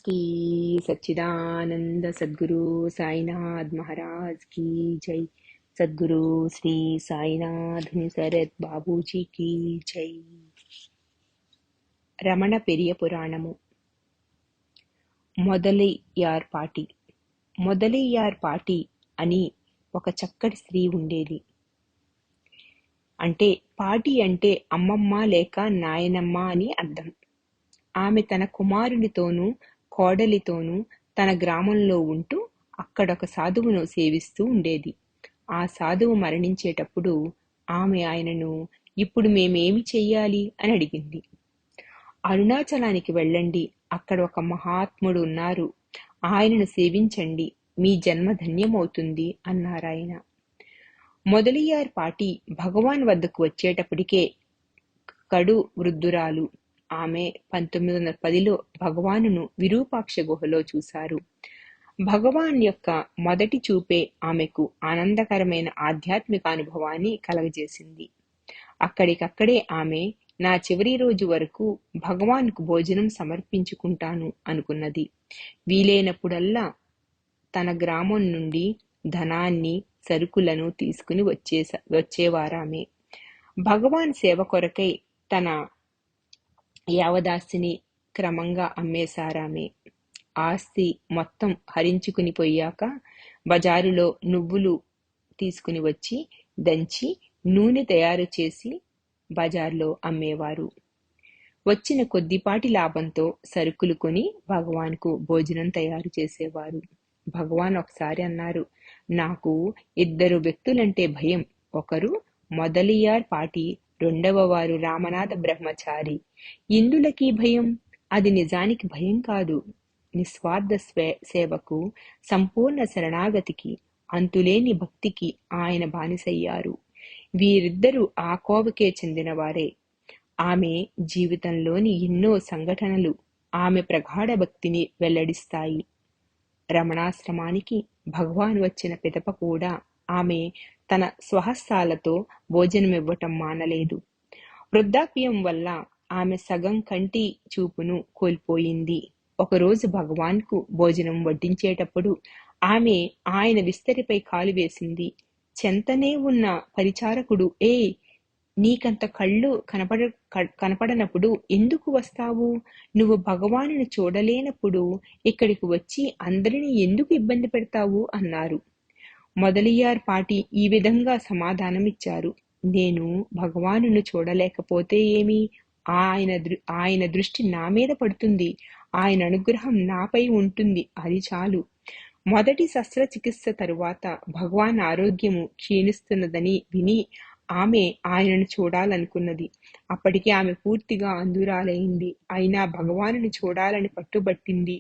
की सच्चिदानंद सद्गुरु साईनाथ महाराज की जय। सद्गुरु श्री साईनाथ सरत बाबूजी की जय। రమణ పెరియ పురాణము. మొదలియార్పాటి. మొదలియార్పాటి అని ఒక చక్కటి స్త్రీ ఉండేది. అంటే పాటి అంటే అమ్మమ్మ లేక నాయనమ్మ అని అర్థం. ఆమె తన కుమారునితోనూ కోడలితోనూ తన గ్రామంలో ఉంటూ అక్కడొక సాధువును సేవిస్తూ ఉండేది. ఆ సాధువు మరణించేటప్పుడు ఆమె ఆయనను ఇప్పుడు మేమేమి చెయ్యాలి అని అడిగింది. అరుణాచలానికి వెళ్ళండి, అక్కడ ఒక మహాత్ముడు ఉన్నారు, ఆయనను సేవించండి, మీ జన్మ ధన్యమవుతుంది అన్నారాయన. మొదలియార్పాటి భగవాన్ వద్దకు వచ్చేటప్పటికే కడు వృద్ధురాలు. ఆమె 1910లో భగవానును విరూపాక్ష గుహలో చూశారు. భగవాన్ యొక్క మొదటి చూపే ఆమెకు ఆనందకరమైన ఆధ్యాత్మిక అనుభవాన్ని కలగజేసింది. అక్కడికక్కడే ఆమె నా చివరి రోజు వరకు భగవాన్కు భోజనం సమర్పించుకుంటాను అనుకున్నది. వీలైనప్పుడల్లా తన గ్రామం నుండి ధనాన్ని, సరుకులను తీసుకుని వచ్చేవారామె. భగవాన్ సేవ కొరకై తన యావదాస్తిని క్రమంగా అమ్మేశారామె. ఆస్తి మొత్తం హరించుకుని పోయాక బజారులో నువ్వులు తీసుకుని వచ్చి దంచి నూనె తయారు చేసి బజార్లో అమ్మేవారు. వచ్చిన కొద్దిపాటి లాభంతో సరుకులు కొని భగవాన్కు భోజనం తయారు చేసేవారు. భగవాన్ ఒకసారి అన్నారు, నాకు 2 వ్యక్తులంటే భయం. ఒకరు మొదలియార్పాటి, రెండవ వారు రామనాథ బ్రహ్మచారి. ఇందులకి భయం? అది నిజానికి భయం కాదు. నిస్వార్థ సేవకు, సంపూర్ణ శరణాగతికి, అంతులేని భక్తికి ఆయన బానిసయ్యారు. వీరిద్దరూ ఆ కోవకే చెందినవారే. ఆమె జీవితంలోని ఎన్నో సంఘటనలు ఆమె ప్రగాఢ భక్తిని వెల్లడిస్తాయి. రమణాశ్రమానికి భగవాన్ వచ్చిన పిదప కూడా ఆమె తన స్వహస్తాలతో భోజనమివ్వటం మానలేదు. వృద్ధాప్యం వల్ల ఆమె సగం కంటి చూపును కోల్పోయింది. ఒకరోజు భగవాన్కు భోజనం వడ్డించేటప్పుడు ఆమె ఆయన విస్తరిపై కాలు వేసింది. చెంతనే ఉన్న పరిచారకుడు, నీకంత కళ్ళు కనపడనప్పుడు ఎందుకు వస్తావు? నువ్వు భగవానుని చూడలేనప్పుడు ఇక్కడికి వచ్చి అందరినీ ఎందుకు ఇబ్బంది పెడతావు అన్నారు. మొదలియార్పాటి ఈ విధంగా సమాధానమిచ్చారు, నేను భగవానుని చూడలేకపోతే ఏమి? ఆయన దృష్టి నా మీద పడుతుంది, ఆయన అనుగ్రహం నాపై ఉంటుంది, అది చాలు. మొదటి శస్త్రచికిత్స తరువాత భగవాన్ ఆరోగ్యము క్షీణిస్తున్నదని విని ఆమె ఆయనను చూడాలనుకున్నది. అప్పటికే ఆమె పూర్తిగా అంధురాలైంది. అయినా భగవానుని చూడాలని పట్టుబట్టింది.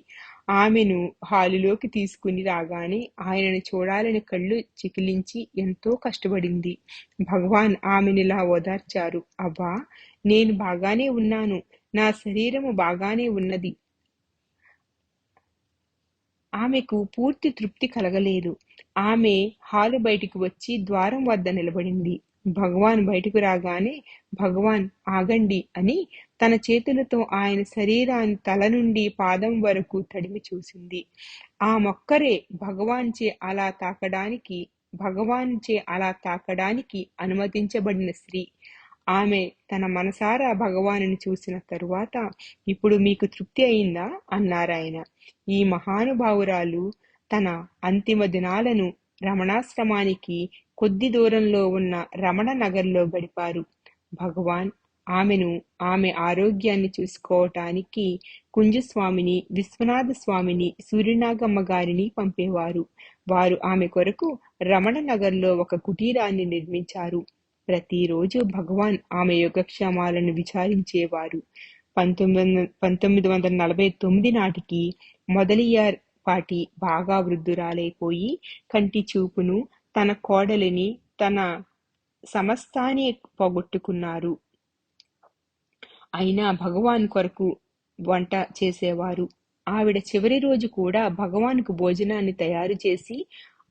ఆమెను హాలులోకి తీసుకుని రాగానే ఆయనను చూడాలని కళ్ళు చికిలించి ఎంతో కష్టపడింది. భగవాన్ ఆమెనిలా ఓదార్చారు, అవ్వా, నేను బాగానే ఉన్నాను, నా శరీరము బాగానే ఉన్నది. ఆమెకు పూర్తి తృప్తి కలగలేదు. ఆమె హాలు బయటికి వచ్చి ద్వారం వద్ద నిలబడింది. భగవాన్ బయటకు రాగానే, భగవాన్ ఆగండి అని తన చేతులతో ఆయన శరీరాన్ని తల నుండి పాదం వరకు తడిమి చూసింది. ఆ మొక్కరే భగవాన్చే అలా తాకడానికి అనుమతించబడిన స్త్రీ. ఆమె తన మనసారా భగవానుని చూసిన తరువాత, ఇప్పుడు మీకు తృప్తి అయిందా అన్నారాయన. ఈ మహానుభావురాలు తన అంతిమ దినాలను రమణాశ్రమానికి కొద్ది దూరంలో ఉన్న రమణ నగర్లో గడిపారు. భగవాన్ ఆమె ఆరోగ్యాన్ని చూసుకోవటానికి కుంజస్వామిని, విశ్వనాథ స్వామిని, సూర్యనాగమ్మ గారిని పంపేవారు. వారు ఆమె కొరకు రమణ నగర్లో ఒక కుటీరాన్ని నిర్మించారు. ప్రతిరోజు భగవాన్ ఆమె యోగక్షేమాలను విచారించేవారు. 1949 నాటికి మొదలియార్పాటి బాగా వృద్ధురాలైపోయి కంటి చూపును, తన కోడలిని, తన సమస్తాన్ని పోగొట్టుకున్నారు. అయినా భగవాన్ కొరకు వంట చేసేవారు. ఆవిడ చివరి రోజు కూడా భగవాన్కు భోజనాన్ని తయారు చేసి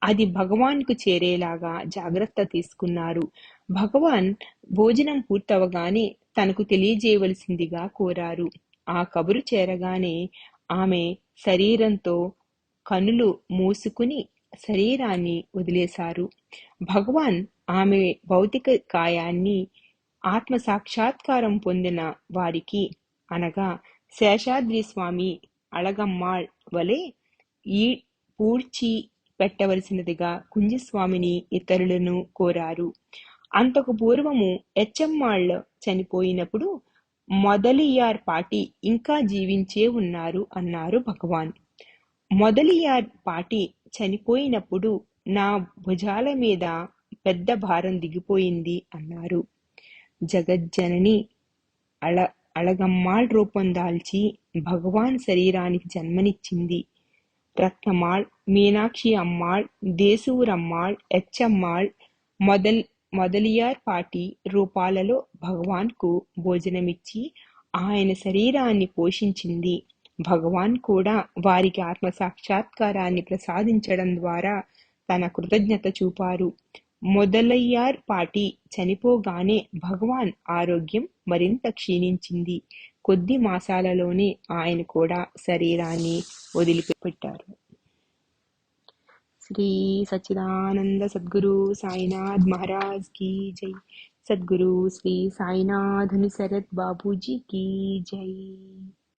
అది భగవాన్కు చేరేలాగా జాగ్రత్త తీసుకున్నారు. భగవాన్ భోజనం పూర్తవగానే తనకు తెలియజేయవలసిందిగా కోరారు. ఆ కబురు చేరగానే ఆమె శరీరంతో కనులు మూసుకుని శరీరాన్ని వదిలేశారు. భగవాన్ ఆమె భౌతిక కాయాన్ని ఆత్మ సాక్షాత్కారం పొందిన వారికి అనగా శేషాద్రి స్వామి అళగమ్మాళ్ వలె ఈ పూడ్చి పెట్టవలసినదిగా కుంజస్వామిని ఇతరులను కోరారు. అంతకు పూర్వము ఎచ్చమ్మాళ్ళ చనిపోయినప్పుడు మొదలియార్ పాటి ఇంకా జీవించే ఉన్నారు అన్నారు భగవాన్. మొదలియార్ పాటి చనిపోయినప్పుడు నా భుజాల మీద పెద్ద భారం దిగిపోయింది అన్నారు. జగజ్జనని అళగమ్మాళ్ రూపం దాల్చి భగవాన్ శరీరానికి జన్మనిచ్చింది. రత్నమాళ్, మీనాక్షి అమ్మాళ్, దేశూరమ్మాళ్, ఎచ్చమ్మాళ్, మొదలియార్ పాటి రూపాలలో భగవాన్కు భోజనమిచ్చి ఆయన శరీరాన్ని పోషించింది. భగవాన్ కూడా వారికి ఆత్మ సాక్షాత్కారాన్ని ప్రసాదించడం ద్వారా తన కృతజ్ఞత చూపారు. మొదలయ్యార్ పాటి చనిపోగానే భగవాన్ ఆరోగ్యం మరింత క్షీణించింది. కొద్ది మాసాలలోనే ఆయన కూడా శరీరాన్ని వదిలిపెట్టారు. శ్రీ సచ్చిదానంద సద్గురు సాయినాథ్ మహారాజ్ की जय. सद्गुरु श्री साईनाथ शरद बाबूजी की जय.